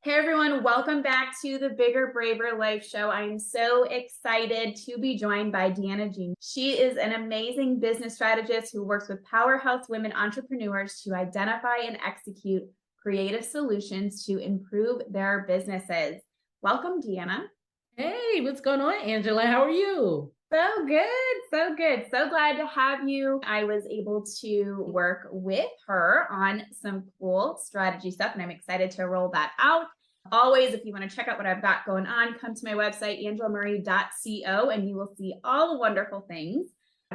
Hey everyone, welcome back to the Bigger Braver Life Show. I am so excited to be joined by Deana Jean. She is an amazing business strategist who works with powerhouse women entrepreneurs to identify and execute creative solutions to improve their businesses. Welcome, Deana. Hey, what's going on, Angela? How are you? So good, so good. So glad to have you. I was able to work with her on some cool strategy stuff, and I'm excited to roll that out. Always, if you want to check out what I've got going on, come to my website, angelamurray.co, and you will see all the wonderful things.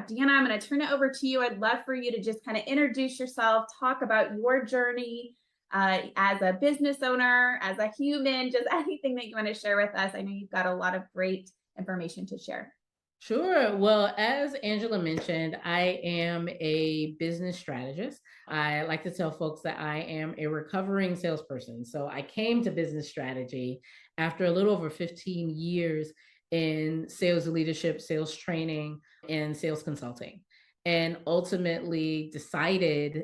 Deana, I'm going to turn it over to you. I'd love for you to just kind of introduce yourself, talk about your journey as a business owner, as a human, just anything that you want to share with us. I know you've got a lot of great information to share. Sure. Well, as Angela mentioned, I am a business strategist. I like to tell folks that I am a recovering salesperson. So I came to business strategy after a little over 15 years in sales leadership, sales training, and sales consulting. And ultimately decided,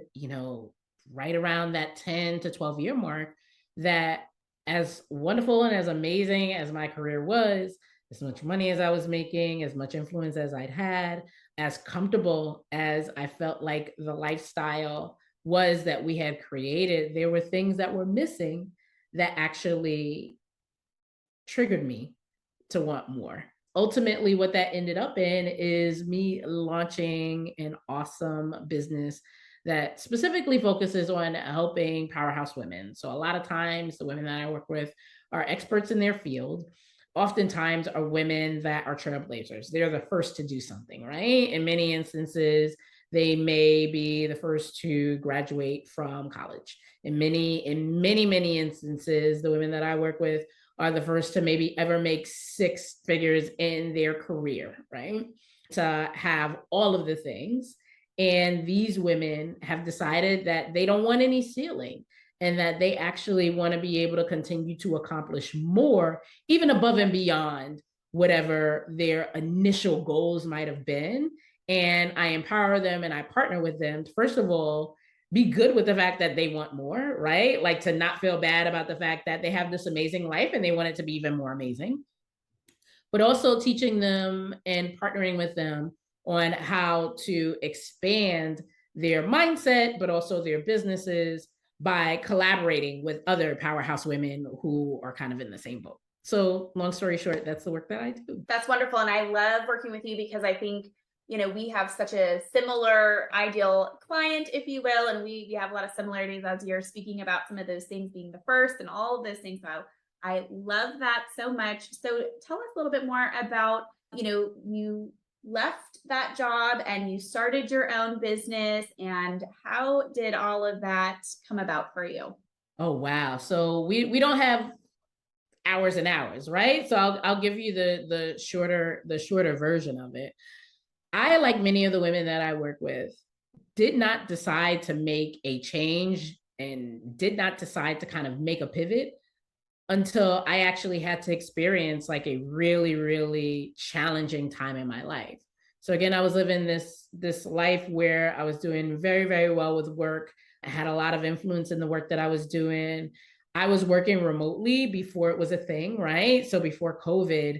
right around that 10 to 12 year mark, that as wonderful and as amazing as my career was, as much money as I was making, as much influence as I'd had, as comfortable as I felt like the lifestyle was that we had created, there were things that were missing that actually triggered me to want more. Ultimately, what that ended up in is me launching an awesome business that specifically focuses on helping powerhouse women. So, a lot of times, the women that I work with are experts in their field, oftentimes are women that are trailblazers. They're the first to do something, right? In many instances, they may be the first to graduate from college. In many instances, the women that I work with are the first to maybe ever make six figures in their career, right? To have all of the things. And these women have decided that they don't want any ceiling and that they actually want to be able to continue to accomplish more, even above and beyond whatever their initial goals might have been. And I empower them and I partner with them to, first of all, be good with the fact that they want more, right? Like to not feel bad about the fact that they have this amazing life and they want it to be even more amazing, but also teaching them and partnering with them on how to expand their mindset, but also their businesses by collaborating with other powerhouse women who are kind of in the same boat. So, long story short, that's the work that I do. That's wonderful. And I love working with you because I think, we have such a similar ideal client, if you will, and we have a lot of similarities as you're speaking about some of those things being the first and all of those things. So I love that so much. So tell us a little bit more about, you left that job and you started your own business, and how did all of that come about for you? Oh wow. So we don't have hours and hours, right? So I'll give you the shorter version of it. I, like many of the women that I work with, did not decide to make a change and did not decide to kind of make a pivot until I actually had to experience like a really, really challenging time in my life. So again, I was living this life where I was doing very, very well with work. I had a lot of influence in the work that I was doing. I was working remotely before it was a thing, right? So before COVID,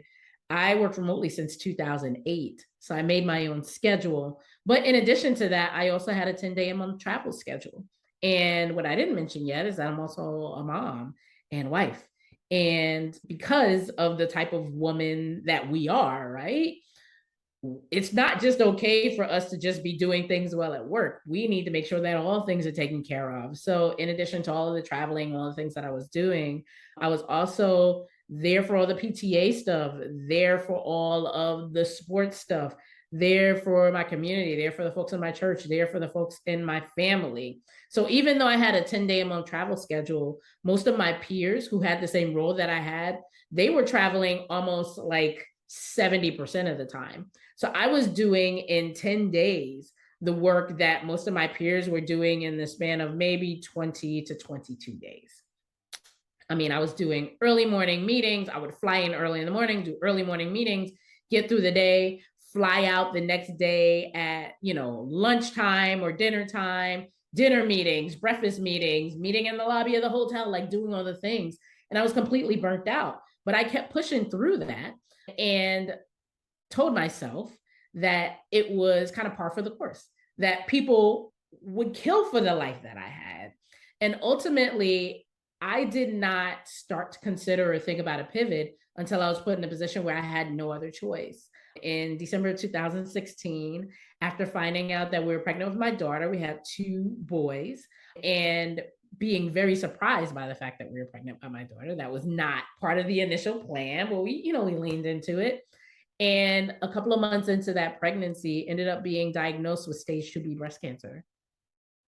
I worked remotely since 2008. So I made my own schedule. But in addition to that, I also had a 10-day a month travel schedule. And what I didn't mention yet is that I'm also a mom and wife. And because of the type of woman that we are, right? It's not just okay for us to just be doing things well at work. We need to make sure that all things are taken care of. So, in addition to all of the traveling, all the things that I was doing, I was also there for all the PTA stuff, there for all of the sports stuff, there for my community, there for the folks in my church, there for the folks in my family. So, even though I had a 10-day a month travel schedule, most of my peers who had the same role that I had, they were traveling almost like 70% of the time. So I was doing in 10 days the work that most of my peers were doing in the span of maybe 20 to 22 days. I mean, I was doing early morning meetings. I would fly in early in the morning, do early morning meetings, get through the day, fly out the next day at, lunchtime or dinner time, dinner meetings, breakfast meetings, meeting in the lobby of the hotel, like doing all the things. and I was completely burnt out. But I kept pushing through that and told myself that it was kind of par for the course, that people would kill for the life that I had. And ultimately, I did not start to consider or think about a pivot until I was put in a position where I had no other choice. In December of 2016, after finding out that we were pregnant with my daughter, we had two boys, and being very surprised by the fact that we were pregnant by my daughter. That was not part of the initial plan, but we leaned into it. And a couple of months into that pregnancy, ended up being diagnosed with stage 2B breast cancer,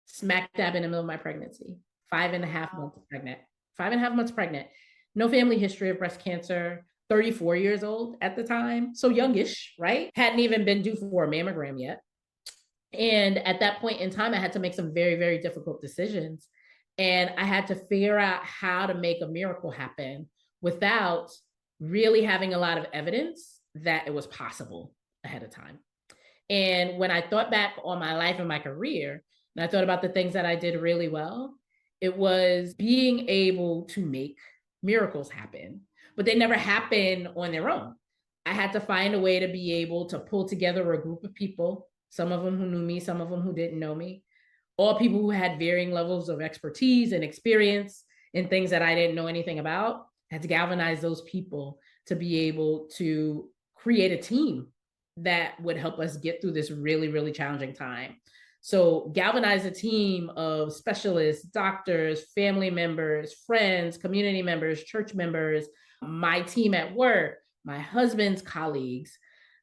smack dab in the middle of my pregnancy, 5.5 months pregnant, 5.5 months pregnant, no family history of breast cancer, 34 years old at the time. So youngish, right? Hadn't even been due for a mammogram yet. And at that point in time, I had to make some very, very difficult decisions. And I had to figure out how to make a miracle happen without really having a lot of evidence that it was possible ahead of time. And when I thought back on my life and my career, and I thought about the things that I did really well, it was being able to make miracles happen, but they never happen on their own. I had to find a way to be able to pull together a group of people, some of them who knew me, some of them who didn't know me, all people who had varying levels of expertise and experience in things that I didn't know anything about. I had to galvanize those people to be able to create a team that would help us get through this really, really challenging time. So galvanize a team of specialists, doctors, family members, friends, community members, church members, my team at work, my husband's colleagues,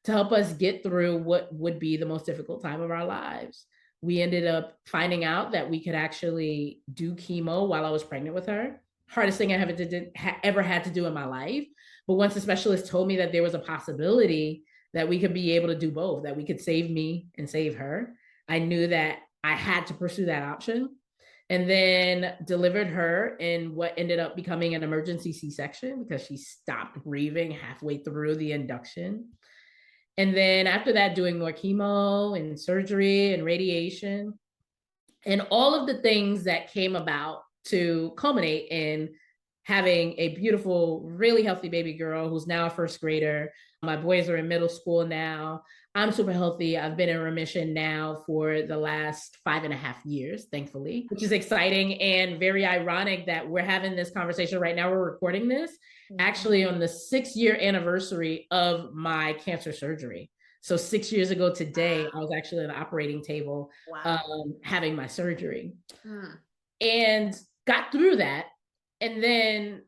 to help us get through what would be the most difficult time of our lives. We ended up finding out that we could actually do chemo while I was pregnant with her. Hardest thing I ever had to do in my life. But once the specialist told me that there was a possibility that we could be able to do both, that we could save me and save her, I knew that I had to pursue that option. And then delivered her in what ended up becoming an emergency C-section because she stopped breathing halfway through the induction. And then after that, doing more chemo and surgery and radiation and all of the things that came about to culminate in having a beautiful, really healthy baby girl who's now a first grader. My boys are in middle school now. I'm super healthy. I've been in remission now for the last 5.5 years, thankfully, which is exciting and very ironic that we're having this conversation right now. We're recording this actually on the 6-year anniversary of my cancer surgery. So 6 years ago today, I was actually on the operating table having my surgery and got through that. And then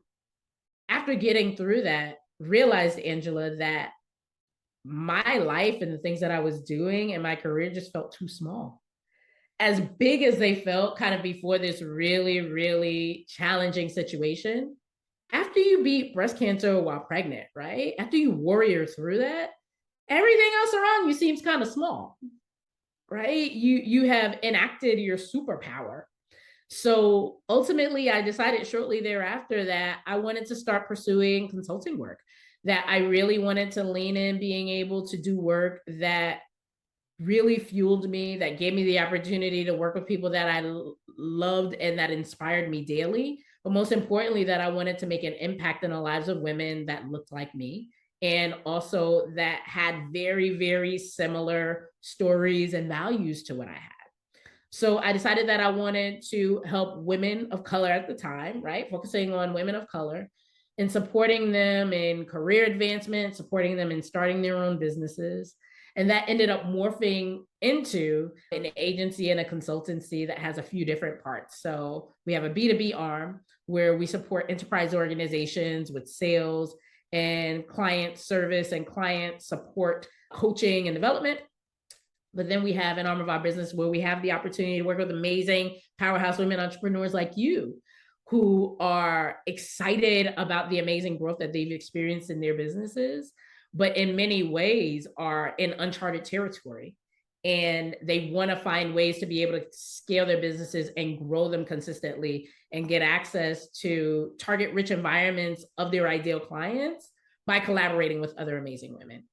after getting through that, realized, Angela, that my life and the things that I was doing and my career just felt too small. As big as they felt kind of before this really, really challenging situation, after you beat breast cancer while pregnant, right? After you warrior through that, everything else around you seems kind of small, right? You have enacted your superpower. So ultimately, I decided shortly thereafter that I wanted to start pursuing consulting work, that I really wanted to lean in being able to do work that really fueled me, that gave me the opportunity to work with people that I loved and that inspired me daily. But most importantly, that I wanted to make an impact in the lives of women that looked like me and also that had very, very similar stories and values to what I had. So I decided that I wanted to help women of color at the time, right? Focusing on women of color and supporting them in career advancement, supporting them in starting their own businesses. And that ended up morphing into an agency and a consultancy that has a few different parts. So we have a B2B arm where we support enterprise organizations with sales and client service and client support, coaching and development. But then we have an arm of our business where we have the opportunity to work with amazing powerhouse women entrepreneurs like you, who are excited about the amazing growth that they've experienced in their businesses, but in many ways are in uncharted territory. And they want to find ways to be able to scale their businesses and grow them consistently and get access to target rich environments of their ideal clients by collaborating with other amazing women.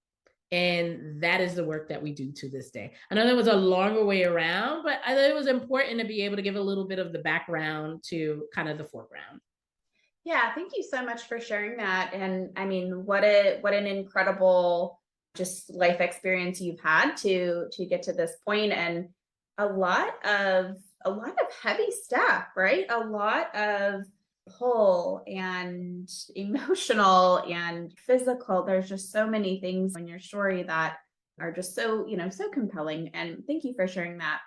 And that is the work that we do to this day. I know that was a longer way around, but I thought it was important to be able to give a little bit of the background to kind of the foreground. Yeah, thank you so much for sharing that. And I mean, what an incredible just life experience you've had to get to this point, and a lot of a lot of heavy stuff, right? A lot of pull and emotional and physical. There's just so many things in your story that are just so, so compelling. And thank you for sharing that.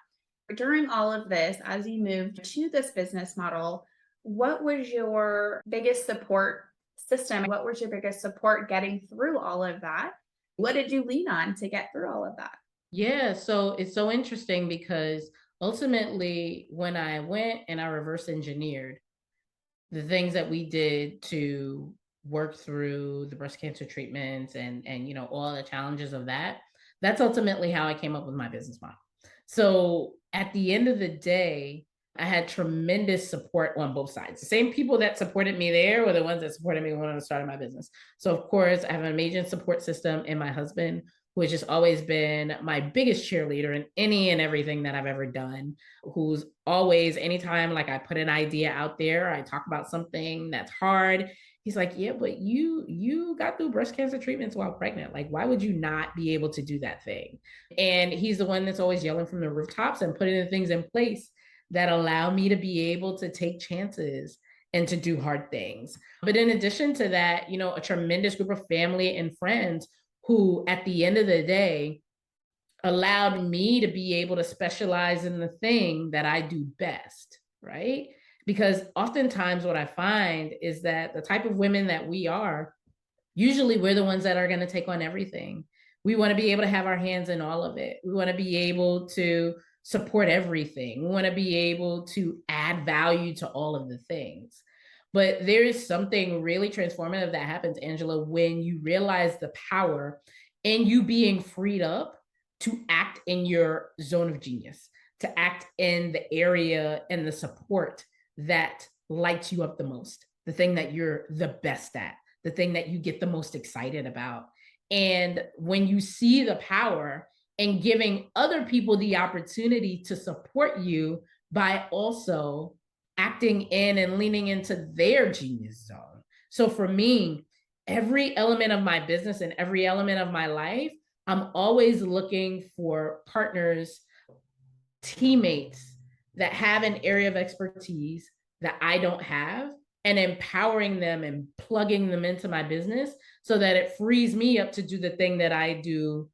During all of this, as you moved to this business model, what was your biggest support system? What was your biggest support getting through all of that? What did you lean on to get through all of that? Yeah, so it's so interesting because ultimately, when I went and I reverse engineered the things that we did to work through the breast cancer treatments and all the challenges of that, that's ultimately how I came up with my business model. So at the end of the day, I had tremendous support on both sides. The same people that supported me there were the ones that supported me when I started my business. So of course, I have an amazing support system in my husband, who has just always been my biggest cheerleader in any and everything that I've ever done, who's always, anytime like I put an idea out there, I talk about something that's hard. He's like, yeah, but you got through breast cancer treatments while pregnant. Like, why would you not be able to do that thing? And he's the one that's always yelling from the rooftops and putting the things in place that allow me to be able to take chances and to do hard things. But in addition to that, a tremendous group of family and friends who, at the end of the day, allowed me to be able to specialize in the thing that I do best, right? Because oftentimes what I find is that the type of women that we are, usually we're the ones that are going to take on everything. We want to be able to have our hands in all of it. We want to be able to support everything. We want to be able to add value to all of the things. But there is something really transformative that happens, Angela, when you realize the power in you being freed up to act in your zone of genius, to act in the area and the support that lights you up the most, the thing that you're the best at, the thing that you get the most excited about. And when you see the power in giving other people the opportunity to support you by also acting in and leaning into their genius zone. So for me, every element of my business and every element of my life, I'm always looking for partners, teammates that have an area of expertise that I don't have, and empowering them and plugging them into my business so that it frees me up to do the thing that I do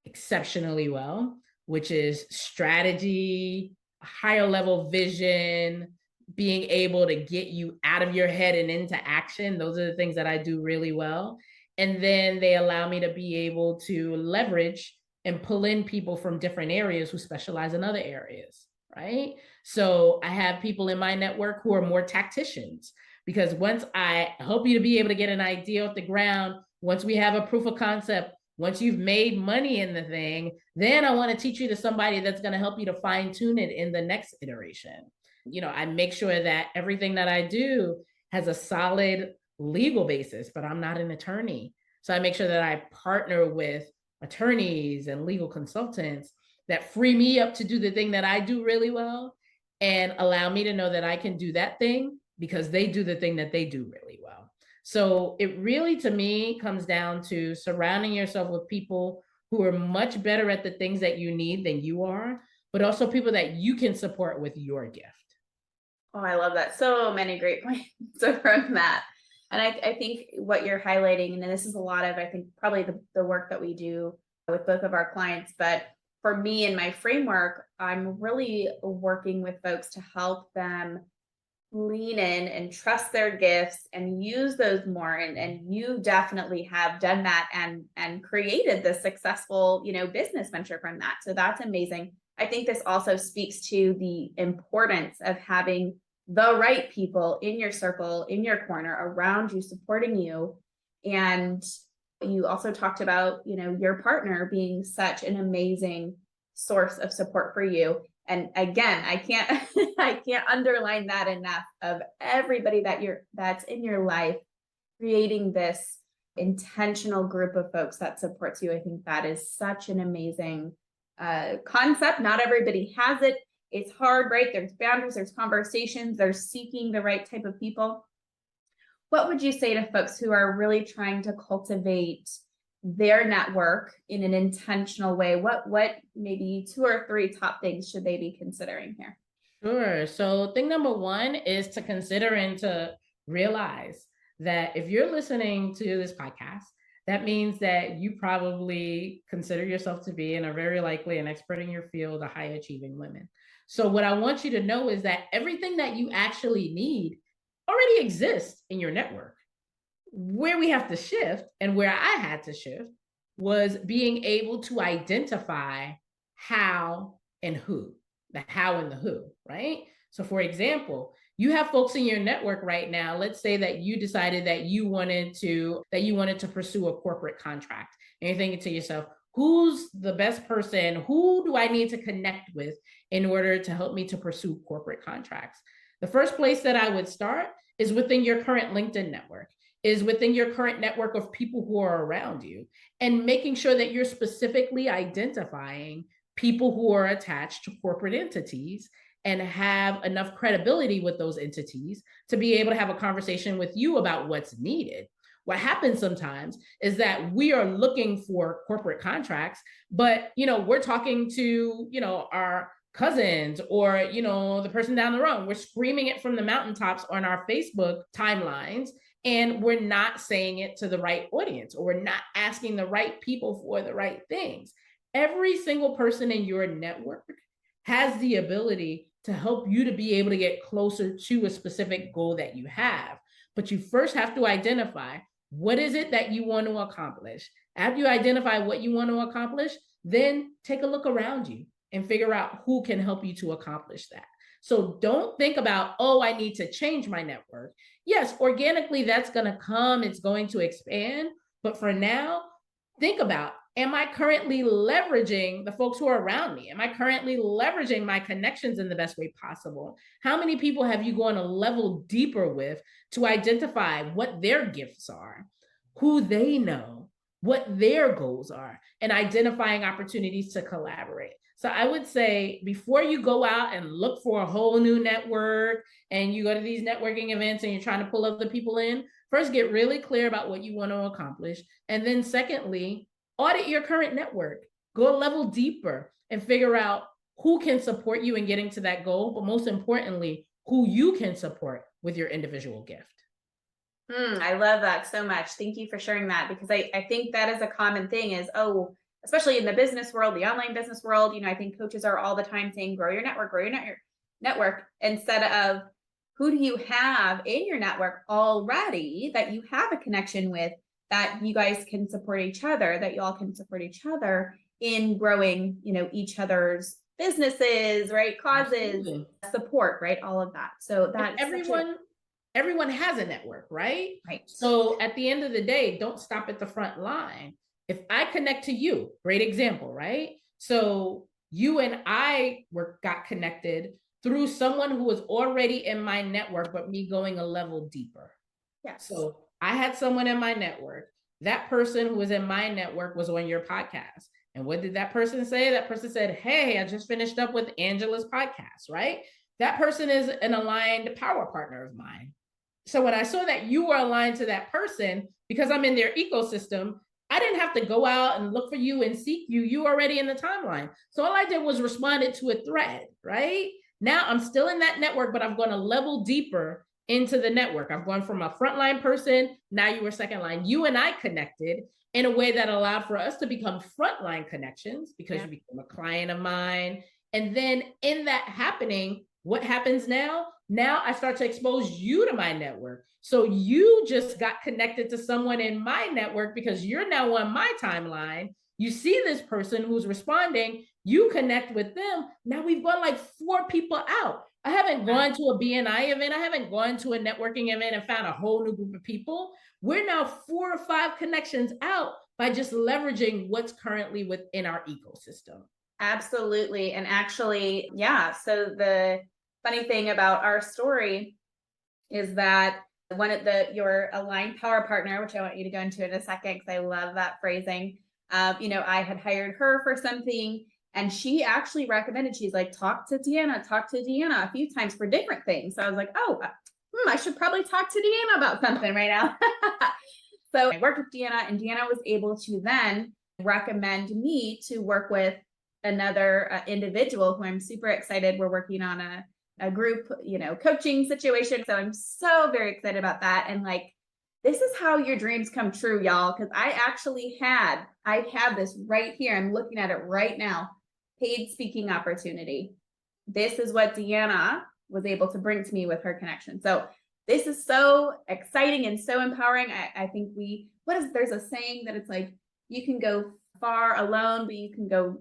exceptionally well, which is strategy, higher level vision, being able to get you out of your head and into action. Those are the things that I do really well. And then they allow me to be able to leverage and pull in people from different areas who specialize in other areas, right? So I have people in my network who are more tacticians, because once I help you to be able to get an idea off the ground, once we have a proof of concept, once you've made money in the thing, then I want to teach you to somebody that's going to help you to fine tune it in the next iteration. I make sure that everything that I do has a solid legal basis, but I'm not an attorney. So I make sure that I partner with attorneys and legal consultants that free me up to do the thing that I do really well and allow me to know that I can do that thing because they do the thing that they do really well. So it really, to me, comes down to surrounding yourself with people who are much better at the things that you need than you are, but also people that you can support with your gift. Oh, I love that. So many great points from that. And I think what you're highlighting, and this is a lot of, I think, probably the work that we do with both of our clients. But for me and my framework, I'm really working with folks to help them lean in and trust their gifts and use those more. And you definitely have done that and created this successful, business venture from that. So that's amazing. I think this also speaks to the importance of having the right people in your circle, in your corner, around you, supporting you. And you also talked about, your partner being such an amazing source of support for you. And again, I can't I can't underline that enough, of everybody that's in your life, creating this intentional group of folks that supports you. I think that is such an amazing concept. Not everybody has it. It's hard, right? There's boundaries, there's conversations, there's seeking the right type of people. What would you say to folks who are really trying to cultivate their network in an intentional way? What maybe 2 or 3 top things should they be considering here? Sure. So, thing number one is to consider and to realize that if you're listening to this podcast, that means that you probably consider yourself to be, and are very likely an expert in your field, a high achieving women. So, what I want you to know is that everything that you actually need already exists in your network. Where we have to shift, and where I had to shift, was being able to identify how and who, the how and the who, right? So, for example, you have folks in your network right now. Let's say that you decided that you wanted to pursue a corporate contract, and you're thinking to yourself, who's the best person? Who do I need to connect with in order to help me to pursue corporate contracts? The first place that I would start is within your current LinkedIn network, is within your current network of people who are around you, and making sure that you're specifically identifying people who are attached to corporate entities and have enough credibility with those entities to be able to have a conversation with you about what's needed. What happens sometimes is that we are looking for corporate contracts, but we're talking to our cousins, or the person down the road. We're screaming it from the mountaintops on our Facebook timelines, and we're not saying it to the right audience, or we're not asking the right people for the right things. Every single person in your network has the ability to help you to be able to get closer to a specific goal that you have. But you first have to identify, what is it that you want to accomplish? After you identify what you want to accomplish, then take a look around you and figure out who can help you to accomplish that. So don't think about, oh, I need to change my network. Yes, organically that's going to come, it's going to expand. But for now, think about, am I currently leveraging the folks who are around me? Am I currently leveraging my connections in the best way possible? How many people have you gone a level deeper with to identify what their gifts are, who they know, what their goals are, and identifying opportunities to collaborate? So I would say, before you go out and look for a whole new network, and you go to these networking events and you're trying to pull other people in, first get really clear about what you want to accomplish. And then secondly, audit your current network, go a level deeper and figure out who can support you in getting to that goal, but most importantly, who you can support with your individual gift. I love that so much. Thank you for sharing that, because I think that is a common thing is, especially in the business world, the online business world, I think coaches are all the time saying, grow your network, instead of, who do you have in your network already that you have a connection with, that you guys can support each other, that you all can support each other in growing, each other's businesses, right? Causes, absolutely. Support, right? All of that. So that everyone has a network, right? Right. So at the end of the day, don't stop at the front line. If I connect to you, great example, right? So you and I got connected through someone who was already in my network, but me going a level deeper. Yes. So I had someone in my network. That person who was in my network was on your podcast. And what did that person say? That person said, hey, I just finished up with Angela's podcast, right? That person is an aligned power partner of mine. So when I saw that you were aligned to that person, because I'm in their ecosystem, I didn't have to go out and look for you and seek you. You were already in the timeline. So all I did was responded to a thread, right? Now I'm still in that network, but I've gone a level deeper into the network. I've gone from a frontline person, now you were second line. You and I connected in a way that allowed for us to become frontline connections, because you became a client of mine. And then in that happening, what happens now? Now I start to expose you to my network. So you just got connected to someone in my network because you're now on my timeline. You see this person who's responding, you connect with them. Now we've got like 4 people out. I haven't gone to a BNI event. I haven't gone to a networking event and found a whole new group of people. We're now 4 or 5 connections out by just leveraging what's currently within our ecosystem. Absolutely. And actually, so the funny thing about our story is that your aligned power partner, which I want you to go into in a second, because I love that phrasing. I had hired her for something, and she actually recommended, she's like, talk to Deana a few times for different things. So I was like, I should probably talk to Deanna about something right now. So I worked with Deanna, and Deanna was able to then recommend me to work with another individual who I'm super excited. We're working on a group, coaching situation. So I'm so very excited about that. And like, this is how your dreams come true, y'all. Cause I have this right here. I'm looking at it right now. Paid speaking opportunity. This is what Deanna was able to bring to me with her connection. So this is so exciting and so empowering. I think there's a saying that it's like, you can go far alone, but you can go.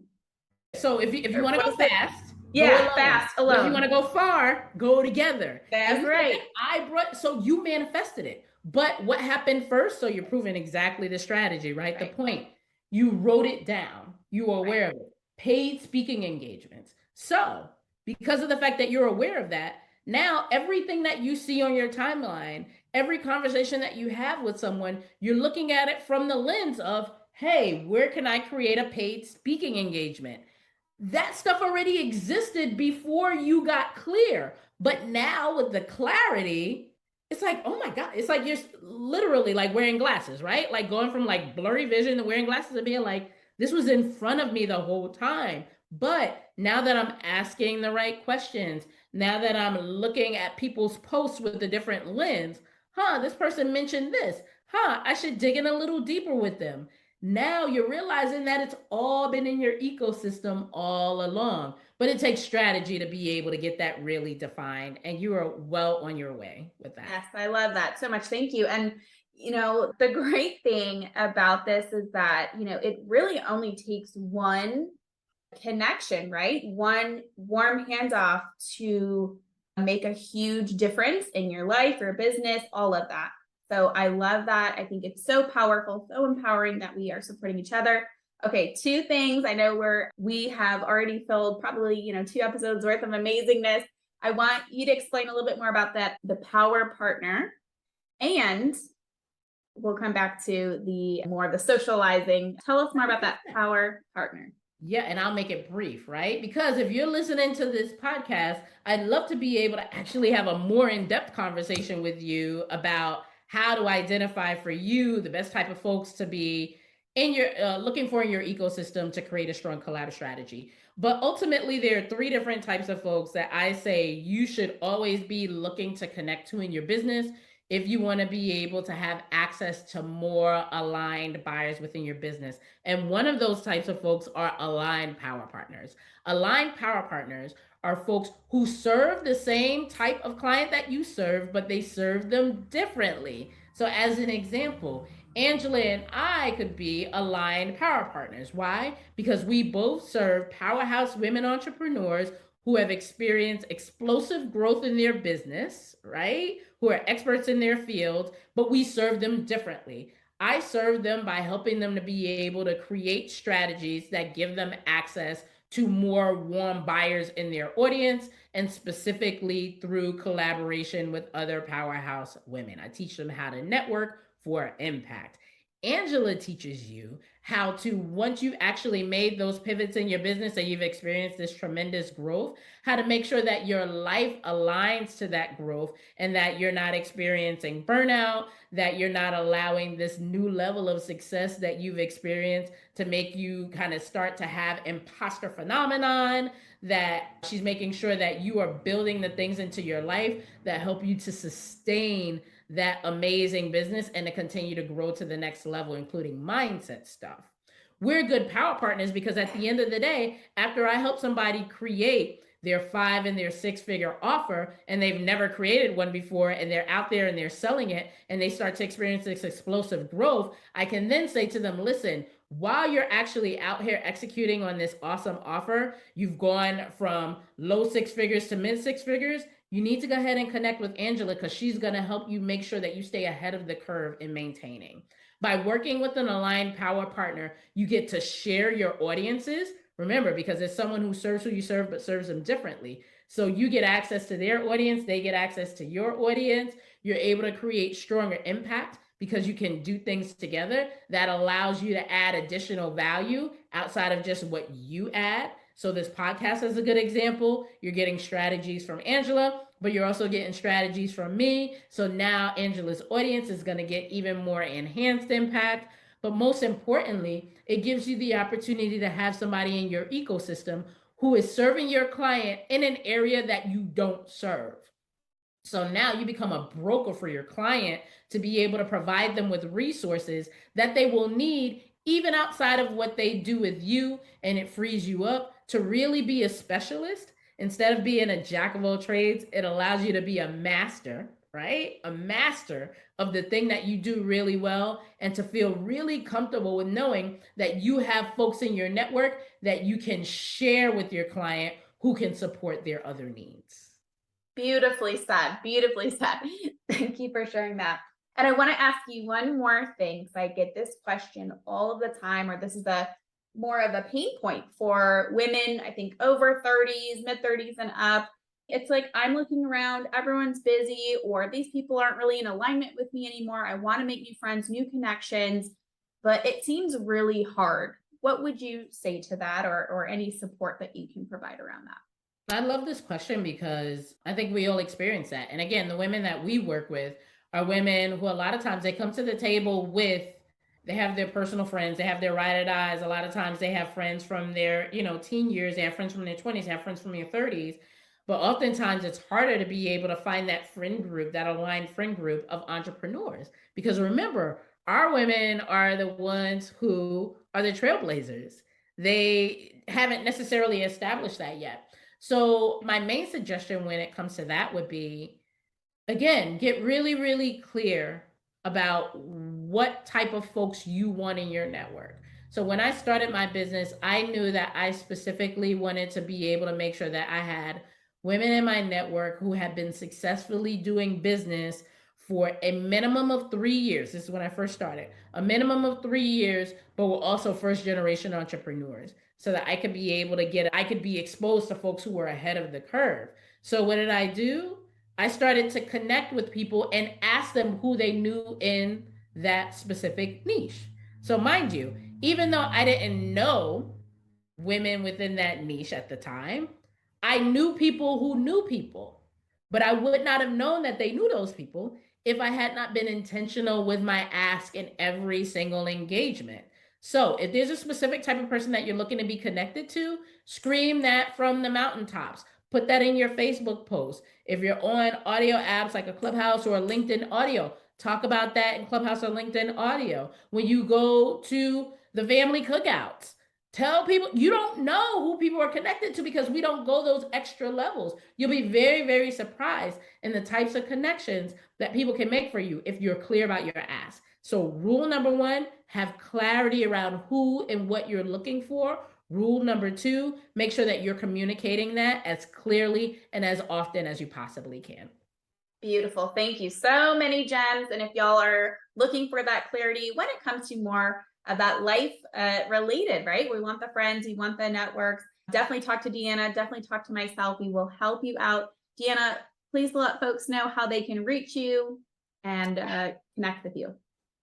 So if you want to go fast, go Yeah, alone. fast But if you want alone. to go far, go together. And That's you said right. that so you manifested it. But what happened first? So you're proving exactly the strategy, right? The Right. point. You wrote it down. You were aware Right. of it. Paid speaking engagements. So because of the fact that you're aware of that, now everything that you see on your timeline, every conversation that you have with someone, you're looking at it from the lens of, hey, where can I create a paid speaking engagement? That stuff already existed before you got clear. But now with the clarity, it's like, oh my God, it's like you're literally like wearing glasses, right? Like going from like blurry vision to wearing glasses and being like, this was in front of me the whole time. But now that I'm asking the right questions, now that I'm looking at people's posts with a different lens, this person mentioned this. I should dig in a little deeper with them. Now you're realizing that it's all been in your ecosystem all along, but it takes strategy to be able to get that really defined, and you are well on your way with that. Yes, I love that so much. Thank you. And the great thing about this is that, it really only takes one connection, right? One warm handoff to make a huge difference in your life, your business, all of that. So I love that. I think it's so powerful, so empowering that we are supporting each other. Okay, two things. I know we have already filled probably, 2 episodes worth of amazingness. I want you to explain a little bit more about that, the power partner, and we'll come back to the more of the socializing. Tell us more about that power partner. Yeah, and I'll make it brief, right? Because if you're listening to this podcast, I'd love to be able to actually have a more in-depth conversation with you about how to identify for you the best type of folks to be in your looking for in your ecosystem to create a strong collab strategy. But ultimately, there are 3 different types of folks that I say you should always be looking to connect to in your business if you want to be able to have access to more aligned buyers within your business. And one of those types of folks are aligned power partners. Aligned power partners are folks who serve the same type of client that you serve, but they serve them differently. So, as an example, Angela and I could be aligned power partners. Why? Because we both serve powerhouse women entrepreneurs who have experienced explosive growth in their business, right? Who are experts in their field, but we serve them differently. I serve them by helping them to be able to create strategies that give them access to more warm buyers in their audience, and specifically through collaboration with other powerhouse women. I teach them how to network for impact. Angela teaches you how to, once you've actually made those pivots in your business and you've experienced this tremendous growth, how to make sure that your life aligns to that growth and that you're not experiencing burnout, that you're not allowing this new level of success that you've experienced to make you kind of start to have imposter phenomenon, that she's making sure that you are building the things into your life that help you to sustain that amazing business and to continue to grow to the next level, including mindset stuff. We're good power partners because at the end of the day, after I help somebody create their 5 and their 6-figure offer and they've never created one before and they're out there and they're selling it and they start to experience this explosive growth, I can then say to them, listen, while you're actually out here executing on this awesome offer, you've gone from low 6 figures to mid 6 figures. You need to go ahead and connect with Angela because she's going to help you make sure that you stay ahead of the curve in maintaining. By working with an aligned power partner, you get to share your audiences. Remember, because it's someone who serves who you serve, but serves them differently. So you get access to their audience, they get access to your audience. You're able to create stronger impact because you can do things together that allows you to add additional value outside of just what you add. So this podcast is a good example. You're getting strategies from Angela, but you're also getting strategies from me. So now Angela's audience is going to get even more enhanced impact. But most importantly, it gives you the opportunity to have somebody in your ecosystem who is serving your client in an area that you don't serve. So now you become a broker for your client to be able to provide them with resources that they will need even outside of what they do with you. And it frees you up to really be a specialist. Instead of being a jack of all trades, it allows you to be a master, right? A master of the thing that you do really well, and to feel really comfortable with knowing that you have folks in your network that you can share with your client who can support their other needs. Beautifully said. Beautifully said. Thank you for sharing that. And I want to ask you one more thing, because I get this question all of the time, or this is a more of a pain point for women, I think over 30s, mid 30s and up. It's like, I'm looking around, everyone's busy, or these people aren't really in alignment with me anymore. I want to make new friends, new connections, but it seems really hard. What would you say to that, or any support that you can provide around that? I love this question because I think we all experience that. And again, the women that we work with are women who a lot of times they come to the table with, they have their personal friends, they have their ride or dies. A lot of times they have friends from their, teen years, they have friends from their 20s, they have friends from their 30s. But oftentimes it's harder to be able to find that friend group, that aligned friend group of entrepreneurs. Because remember, our women are the ones who are the trailblazers. They haven't necessarily established that yet. So my main suggestion when it comes to that would be, again, get really, really clear about what type of folks you want in your network. So when I started my business, I knew that I specifically wanted to be able to make sure that I had women in my network who had been successfully doing business for a minimum of 3 years. This is when I first started, a minimum of 3 years, but were also first generation entrepreneurs, so that I could be able to I could be exposed to folks who were ahead of the curve. So what did I do? I started to connect with people and ask them who they knew in that specific niche. So mind you, even though I didn't know women within that niche at the time, I knew people who knew people, but I would not have known that they knew those people if I had not been intentional with my ask in every single engagement. So if there's a specific type of person that you're looking to be connected to, scream that from the mountaintops. Put that in your Facebook post. If you're on audio apps like a Clubhouse or a LinkedIn audio, talk about that in Clubhouse or LinkedIn audio. When you go to the family cookouts, tell people. You don't know who people are connected to because we don't go those extra levels. You'll be very, very surprised in the types of connections that people can make for you if you're clear about your ask. So rule number one, have clarity around who and what you're looking for. Rule number two, make sure that you're communicating that as clearly and as often as you possibly can. Beautiful. Thank you. So many gems. And if y'all are looking for that clarity when it comes to more of that life related, right? We want the friends, we want the networks. Definitely talk to Deana, definitely talk to myself. We will help you out. Deana, please let folks know how they can reach you and connect with you.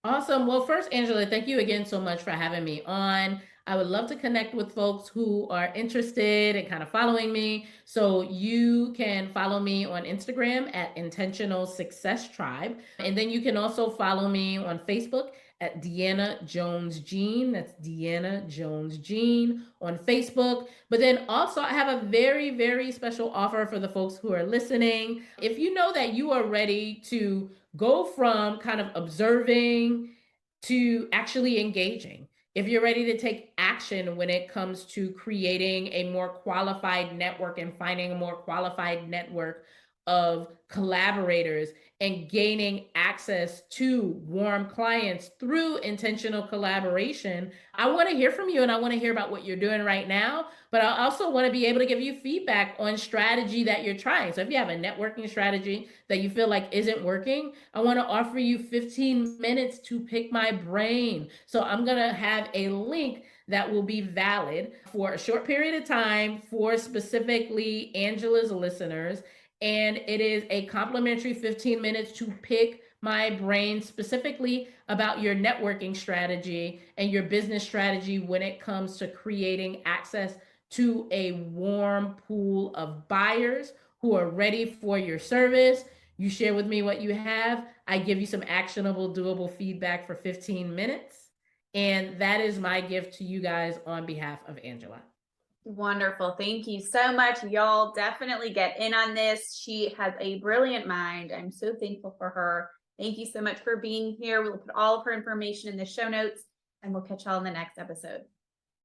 Awesome. Well, first, Angela, thank you again so much for having me on. I would love to connect with folks who are interested in kind of following me. So you can follow me on Instagram at Intentional Success Tribe. And then you can also follow me on Facebook at Deana Jones Jean. That's Deana Jones Jean on Facebook. But then also, I have a very, very special offer for the folks who are listening. If you know that you are ready to go from kind of observing to actually engaging, if you're ready to take action when it comes to creating a more qualified network and finding a more qualified network of collaborators and gaining access to warm clients through intentional collaboration, I want to hear from you, and I want to hear about what you're doing right now. But I also want to be able to give you feedback on strategy that you're trying. So if you have a networking strategy that you feel like isn't working, I want to offer you 15 minutes to pick my brain. So I'm going to have a link that will be valid for a short period of time for specifically Angela's listeners. And it is a complimentary 15 minutes to pick my brain specifically about your networking strategy and your business strategy when it comes to creating access to a warm pool of buyers who are ready for your service. You share with me what you have. I give you some actionable, doable feedback for 15 minutes. And that is my gift to you guys on behalf of Angela. Wonderful. Thank you so much. Y'all definitely get in on this. She has a brilliant mind. I'm so thankful for her. Thank you so much for being here. We'll put all of her information in the show notes, and we'll catch y'all in the next episode.